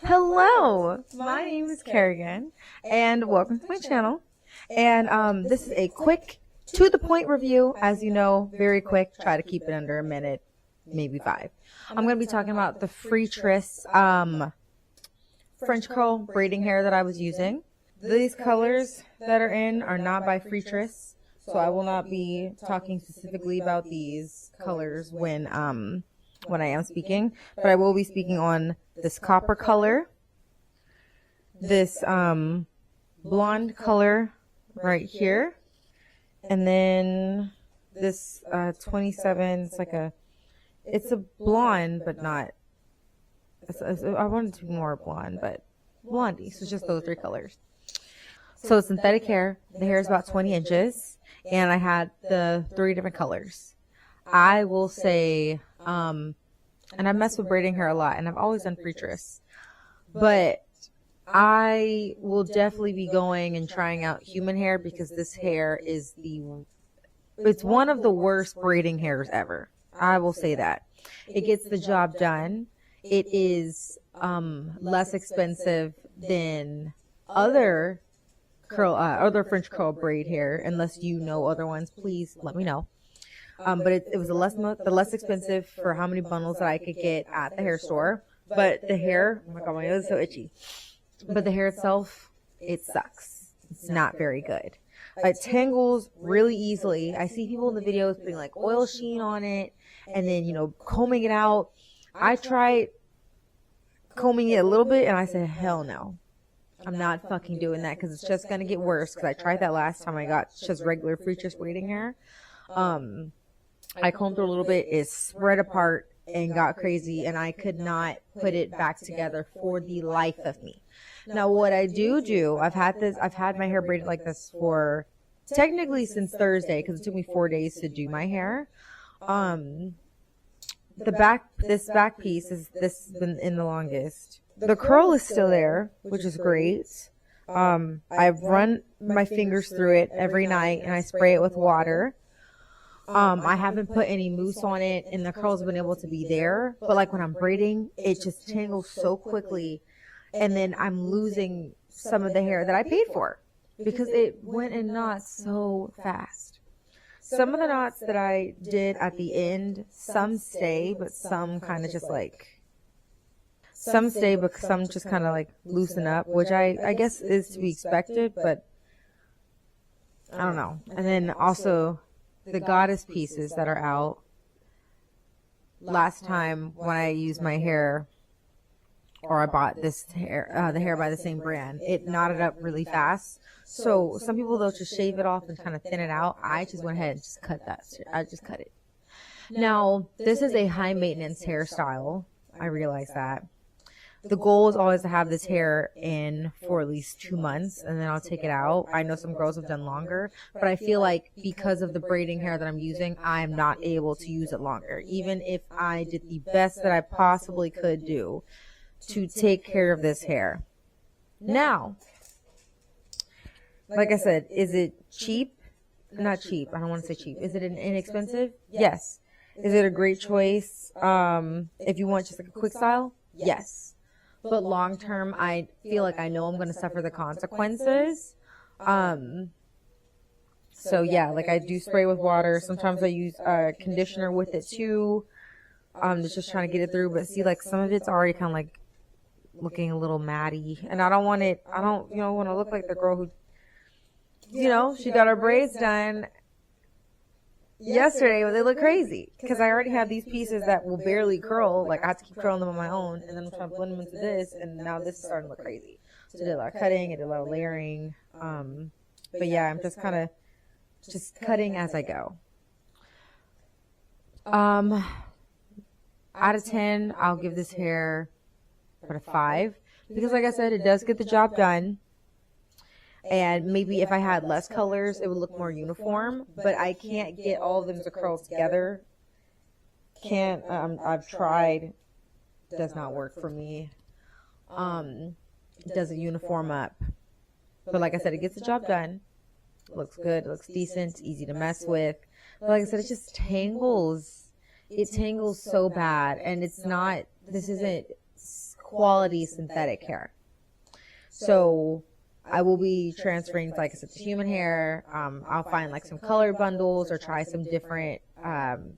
Hello, my name is Karagan, and welcome to my channel. And this is a quick, to-the-point review. As you know, very quick. Try to keep it under a minute, maybe 5. I'm going to be talking about the Freetress French curl braiding hair that I was using. These colors that are in are not by Freetress, so I will not be talking specifically about these colors when I am speaking, but I will be speaking on this copper color, this blonde color right here, and then this 27. It's a blonde, but not. I wanted it to be more blonde, but blondie. So it's just those 3 colors. So it's synthetic hair. The hair is about 20 inches, and I had the 3 different colors. I will say, and I mess with braiding hair a lot, and I've always done Freetress, but I will definitely be going and trying out human hair because this hair is it's one of the worst braiding hairs ever. I will say that. It gets the job done. It is less expensive than other French curl braid hair, unless you know other ones. Please let me know. But it was the less expensive for how many bundles that I could get at the hair store. But the hair, oh my god, my nose is so itchy. But the hair itself, it sucks. It's not very good. It tangles really easily. I see people in the videos putting like oil sheen on it and then, combing it out. I tried combing it a little bit and I said, hell no. I'm not fucking doing that because it's just going to get worse, because I tried that last time I got just regular Freetress braiding hair. I combed through a little bit, it spread apart and got crazy, and I could not put it back together for the life of me. Now what I do, I've had my hair braided like this for since Thursday, because it took me 4 days to do my hair. This back piece this has been in the longest. The curl is still there, which is great. I've run my fingers through it every night and I spray it with water. I haven't put any mousse on it, and the curls have been able to be there. But like when I'm braiding, it just tangles so quickly, and then I'm losing some of the hair that I paid for because it went in knots so fast. Some of the knots that I did at the end, some stay, but some kind of just some stay, but some just kind of like loosen up, which I guess is to be expected, but I don't know. And then also the goddess pieces that are out. Last time when I used my hair, or I bought this hair, the hair by the same brand, it knotted up really fast. So some people, they'll just shave it off and kind of thin it out. I just went ahead and just cut that. I just cut it. Now, this is a high maintenance hairstyle. I realize that. The goal is always to have this hair in for at least 2 months, and then I'll take it out. I know some girls have done longer, but I feel like because of the braiding hair that I'm using, I'm not able to use it longer. Even if I did the best that I possibly could do to take care of this hair. Now, like I said, is it cheap? Not cheap. I don't want to say cheap. Is it inexpensive? Yes. Is it a great choice if you want just like a quick style? Yes. But long term, I feel like I know I'm going to suffer the consequences. So yeah, like I do spray with water. Sometimes I use conditioner with it too. Just trying to get it through. But see, like some of it's already kind of like looking a little matty, and I don't want to look like the girl who, she got her braids done yesterday, but they look crazy because I already have these pieces that will barely curl. Like I have to keep curling them on my own, and then I'm trying to blend them into this, and now this is starting to look crazy. So I did a lot of cutting, I did a lot of layering. But yeah, I'm just kind of cutting as I go. Out of 10, I'll give this hair a 5 because, like I said, it does get the job done. And maybe if I had less colors, it would look more uniform. But I can't get all of them to curl together. I've tried. Does not work for me. It doesn't uniform up. But like I said, it gets the job done. Looks good. Looks decent. Easy to mess with. But like I said, it just tangles. It tangles so bad. And it's not, this isn't quality synthetic hair. So I will be transferring, like I said, to human hair. I'll find like some color bundles or try some different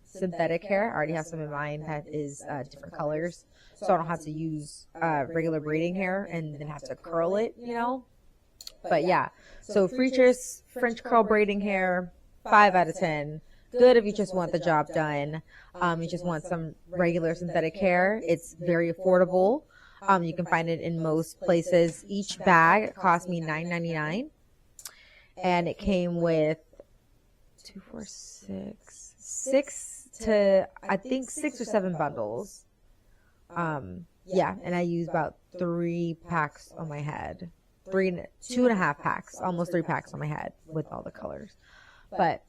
synthetic hair. I already have some in mind that is different colors, so I don't have to use regular braiding hair and then have to curl it, you know. But yeah, so Freetress French curl braiding hair, 5 out of 10. Good if you just want the job done. You just want some regular synthetic hair. It's very affordable. You can find it in most places. Each bag cost me $9.99, and it came with 6 to, I think, 6 or 7 bundles. Yeah, and I use about 3 packs on my head. 2.5 packs, almost 3 packs on my head with all the colors. But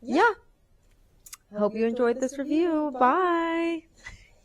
yeah, hope you enjoyed this review. Bye.